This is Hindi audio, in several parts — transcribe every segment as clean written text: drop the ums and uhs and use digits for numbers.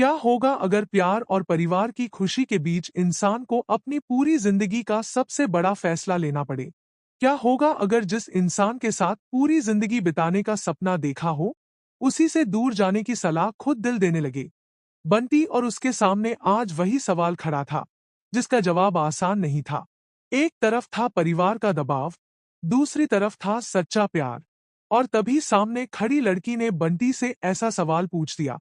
क्या होगा अगर प्यार और परिवार की खुशी के बीच इंसान को अपनी पूरी जिंदगी का सबसे बड़ा फैसला लेना पड़े? क्या होगा अगर जिस इंसान के साथ पूरी जिंदगी बिताने का सपना देखा हो, उसी से दूर जाने की सलाह खुद दिल देने लगे? बंटी और उसके सामने आज वही सवाल खड़ा था, जिसका जवाब आसान नहीं था। एक तरफ था परिवार का दबाव, दूसरी तरफ था सच्चा प्यार। और तभी सामने खड़ी लड़की ने बंटी से ऐसा सवाल पूछ दिया,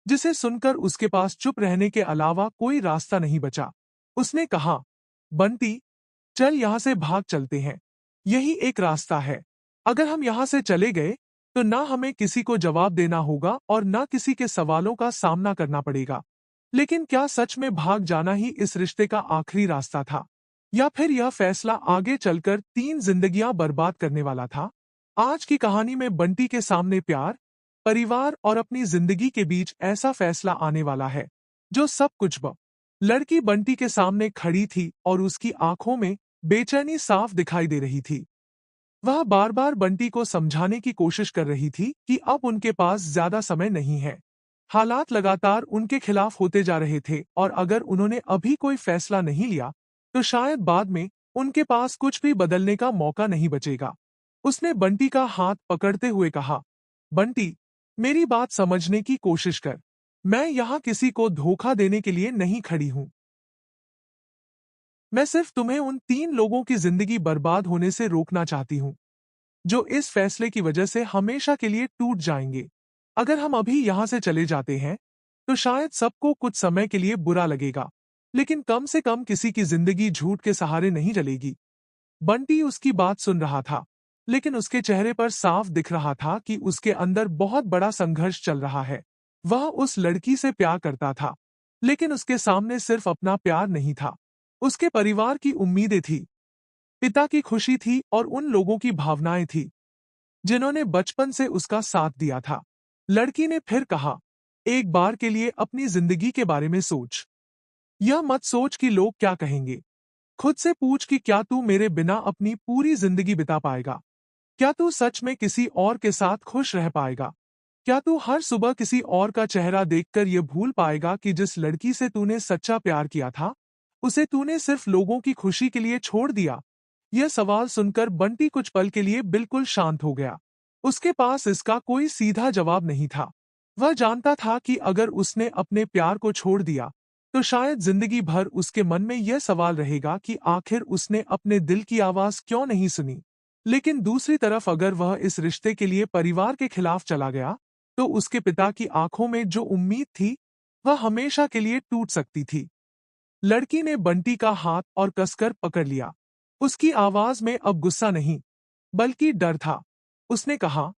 जिसे सुनकर उसके पास चुप रहने के अलावा कोई रास्ता नहीं बचा। उसने कहा, बंटी, चल यहाँ से भाग चलते हैं। यही एक रास्ता है। अगर हम यहाँ से चले गए, तो ना हमें किसी को जवाब देना होगा और ना किसी के सवालों का सामना करना पड़ेगा। लेकिन क्या सच में भाग जाना ही इस रिश्ते का आखिरी रास्ता था? या फिर यह फैसला आगे चलकर 3 जिंदगियां बर्बाद करने वाला था? आज की कहानी में बंटी के सामने प्यार, परिवार और अपनी जिंदगी के बीच ऐसा फैसला आने वाला है, जो सब कुछ लड़की बंटी के सामने खड़ी थी और उसकी आंखों में बेचैनी साफ दिखाई दे रही थी। वह बार बार बंटी को समझाने की कोशिश कर रही थी कि अब उनके पास ज्यादा समय नहीं है। हालात लगातार उनके खिलाफ होते जा रहे थे और अगर उन्होंने अभी कोई फैसला नहीं लिया, तो शायद बाद में उनके पास कुछ भी बदलने का मौका नहीं बचेगा। उसने बंटी का हाथ पकड़ते हुए कहा, बंटी, मेरी बात समझने की कोशिश कर। मैं यहाँ किसी को धोखा देने के लिए नहीं खड़ी हूँ। मैं सिर्फ तुम्हें उन 3 लोगों की जिंदगी बर्बाद होने से रोकना चाहती हूँ, जो इस फैसले की वजह से हमेशा के लिए टूट जाएंगे। अगर हम अभी यहाँ से चले जाते हैं, तो शायद सबको कुछ समय के लिए बुरा लगेगा, लेकिन कम से कम किसी की जिंदगी झूठ के सहारे नहीं जलेगी। बंटी उसकी बात सुन रहा था, लेकिन उसके चेहरे पर साफ दिख रहा था कि उसके अंदर बहुत बड़ा संघर्ष चल रहा है। वह उस लड़की से प्यार करता था, लेकिन उसके सामने सिर्फ अपना प्यार नहीं था, उसके परिवार की उम्मीदें थी, पिता की खुशी थी और उन लोगों की भावनाएं थी, जिन्होंने बचपन से उसका साथ दिया था। लड़की ने फिर कहा, एक बार के लिए अपनी जिंदगी के बारे में सोच। यह मत सोच कि लोग क्या कहेंगे। खुद से पूछ कि क्या तू मेरे बिना अपनी पूरी जिंदगी बिता पाएगा? क्या तू सच में किसी और के साथ खुश रह पाएगा? क्या तू हर सुबह किसी और का चेहरा देखकर यह भूल पाएगा कि जिस लड़की से तूने सच्चा प्यार किया था, उसे तूने सिर्फ लोगों की खुशी के लिए छोड़ दिया? यह सवाल सुनकर बंटी कुछ पल के लिए बिल्कुल शांत हो गया। उसके पास इसका कोई सीधा जवाब नहीं था। वह जानता था कि अगर उसने अपने प्यार को छोड़ दिया, तो शायद जिंदगी भर उसके मन में यह सवाल रहेगा कि आखिर उसने अपने दिल की आवाज क्यों नहीं सुनी। लेकिन दूसरी तरफ अगर वह इस रिश्ते के लिए परिवार के खिलाफ चला गया, तो उसके पिता की आंखों में जो उम्मीद थी, वह हमेशा के लिए टूट सकती थी। लड़की ने बंटी का हाथ और कसकर पकड़ लिया। उसकी आवाज में अब गुस्सा नहीं, बल्कि डर था। उसने कहा,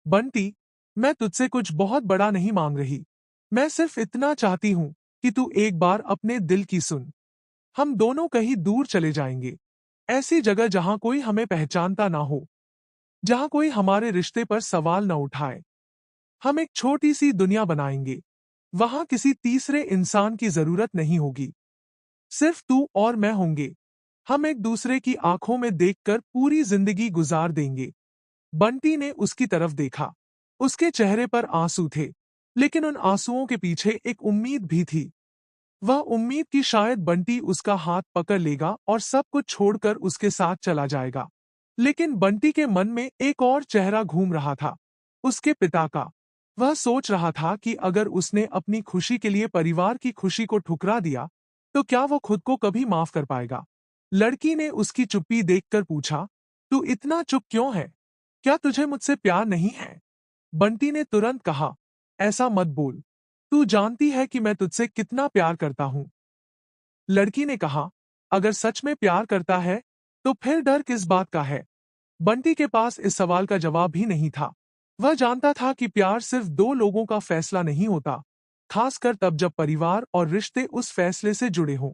बंटी, मैं तुझसे कुछ बहुत बड़ा नहीं मांग रही। मैं सिर्फ इतना चाहती हूं कि तू एक बार अपने दिल की सुन। हम दोनों कहीं दूर चले जाएंगे, ऐसी जगह जहां कोई हमें पहचानता ना हो, जहां कोई हमारे रिश्ते पर सवाल न उठाए। हम एक छोटी सी दुनिया बनाएंगे। वहां किसी तीसरे इंसान की जरूरत नहीं होगी, सिर्फ तू और मैं होंगे। हम एक दूसरे की आंखों में देखकर पूरी जिंदगी गुजार देंगे। बंटी ने उसकी तरफ देखा। उसके चेहरे पर आंसू थे, लेकिन उन आंसुओं के पीछे एक उम्मीद भी थी। वह उम्मीद कि शायद बंटी उसका हाथ पकड़ लेगा और सब कुछ छोड़कर उसके साथ चला जाएगा। लेकिन बंटी के मन में एक और चेहरा घूम रहा था, उसके पिता का। वह सोच रहा था कि अगर उसने अपनी खुशी के लिए परिवार की खुशी को ठुकरा दिया, तो क्या वो खुद को कभी माफ कर पाएगा? लड़की ने उसकी चुप्पी देखकर पूछा, तू इतना चुप क्यों है? क्या तुझे मुझसे प्यार नहीं है? बंटी ने तुरंत कहा, ऐसा मत बोल। तू जानती है कि मैं तुझसे कितना प्यार करता हूं। लड़की ने कहा, अगर सच में प्यार करता है, तो फिर डर किस बात का है? बंटी के पास इस सवाल का जवाब भी नहीं था। वह जानता था कि प्यार सिर्फ 2 लोगों का फैसला नहीं होता, खासकर तब जब परिवार और रिश्ते उस फैसले से जुड़े हों।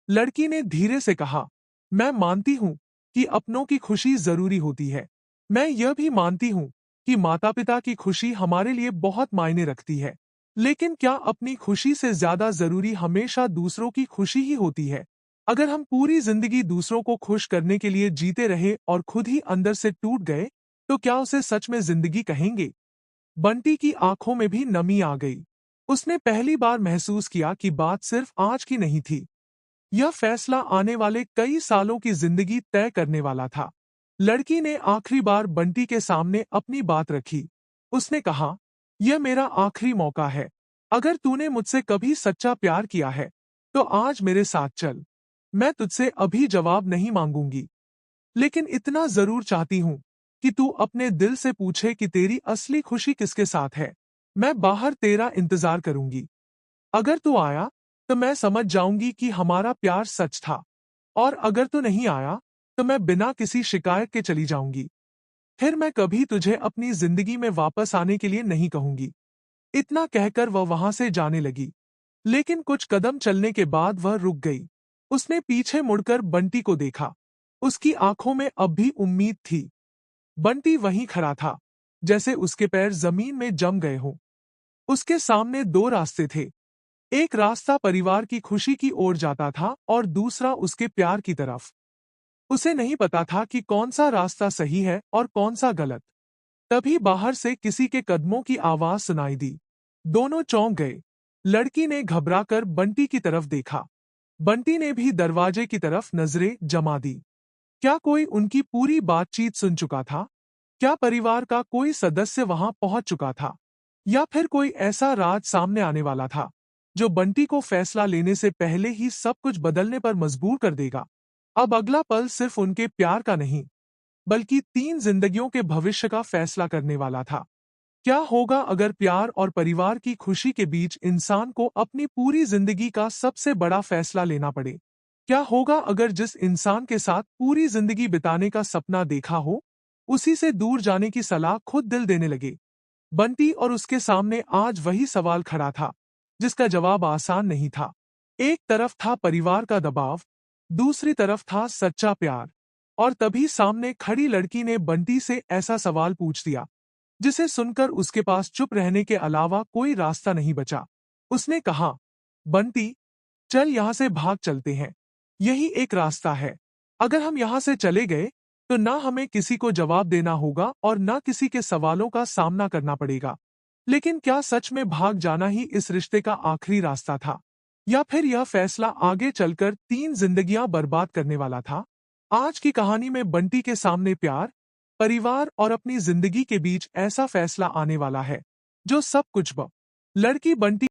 लड़की ने धीरे से कहा, मैं मानती हूं कि अपनों की खुशी जरूरी होती है। मैं यह भी मानती हूं कि माता पिता की खुशी हमारे लिए बहुत मायने रखती है। लेकिन क्या अपनी खुशी से ज्यादा जरूरी हमेशा दूसरों की खुशी ही होती है? अगर हम पूरी जिंदगी दूसरों को खुश करने के लिए जीते रहे और खुद ही अंदर से टूट गए, तो क्या उसे सच में जिंदगी कहेंगे? बंटी की आंखों में भी नमी आ गई। उसने पहली बार महसूस किया कि बात सिर्फ आज की नहीं थी। यह फैसला आने वाले कई सालों की जिंदगी तय करने वाला था। लड़की ने आखिरी बार बंटी के सामने अपनी बात रखी। उसने कहा, यह मेरा आखिरी मौका है। अगर तूने मुझसे कभी सच्चा प्यार किया है, तो आज मेरे साथ चल। मैं तुझसे अभी जवाब नहीं मांगूंगी, लेकिन इतना जरूर चाहती हूं कि तू अपने दिल से पूछे कि तेरी असली खुशी किसके साथ है। मैं बाहर तेरा इंतजार करूंगी। अगर तू आया, तो मैं समझ जाऊंगी कि हमारा प्यार सच था, और अगर तू नहीं आया, तो मैं बिना किसी शिकायत के चली जाऊंगी। फिर मैं कभी तुझे अपनी जिंदगी में वापस आने के लिए नहीं कहूंगी। इतना कहकर वह वहां से जाने लगी, लेकिन कुछ कदम चलने के बाद वह रुक गई। उसने पीछे मुड़कर बंटी को देखा। उसकी आंखों में अब भी उम्मीद थी। बंटी वहीं खड़ा था, जैसे उसके पैर जमीन में जम गए हों। उसके सामने दो रास्ते थे। एक रास्ता परिवार की खुशी की ओर जाता था और दूसरा उसके प्यार की तरफ। उसे नहीं पता था कि कौन सा रास्ता सही है और कौन सा गलत। तभी बाहर से किसी के कदमों की आवाज सुनाई दी। दोनों चौंक गए। लड़की ने घबराकर बंटी की तरफ देखा। बंटी ने भी दरवाजे की तरफ नजरें जमा दी। क्या कोई उनकी पूरी बातचीत सुन चुका था? क्या परिवार का कोई सदस्य वहां पहुंच चुका था? या फिर कोई ऐसा राज सामने आने वाला था, जो बंटी को फैसला लेने से पहले ही सब कुछ बदलने पर मजबूर कर देगा? अब अगला पल सिर्फ उनके प्यार का नहीं, बल्कि 3 जिंदगियों के भविष्य का फैसला करने वाला था। क्या होगा अगर प्यार और परिवार की खुशी के बीच इंसान को अपनी पूरी जिंदगी का सबसे बड़ा फैसला लेना पड़े? क्या होगा अगर जिस इंसान के साथ पूरी जिंदगी बिताने का सपना देखा हो, उसी से दूर जाने की सलाह खुद दिल देने लगे? बंटी और उसके सामने आज वही सवाल खड़ा था, जिसका जवाब आसान नहीं था। एक तरफ था परिवार का दबाव, दूसरी तरफ था सच्चा प्यार। और तभी सामने खड़ी लड़की ने बंटी से ऐसा सवाल पूछ दिया, जिसे सुनकर उसके पास चुप रहने के अलावा कोई रास्ता नहीं बचा। उसने कहा, बंटी, चल यहाँ से भाग चलते हैं। यही एक रास्ता है। अगर हम यहाँ से चले गए, तो ना हमें किसी को जवाब देना होगा और ना किसी के सवालों का सामना करना पड़ेगा। लेकिन क्या सच में भाग जाना ही इस रिश्ते का आखिरी रास्ता था? या फिर यह फैसला आगे चलकर 3 जिंदगियां बर्बाद करने वाला था? आज की कहानी में बंटी के सामने प्यार, परिवार और अपनी जिंदगी के बीच ऐसा फैसला आने वाला है, जो सब कुछ लड़की बंटी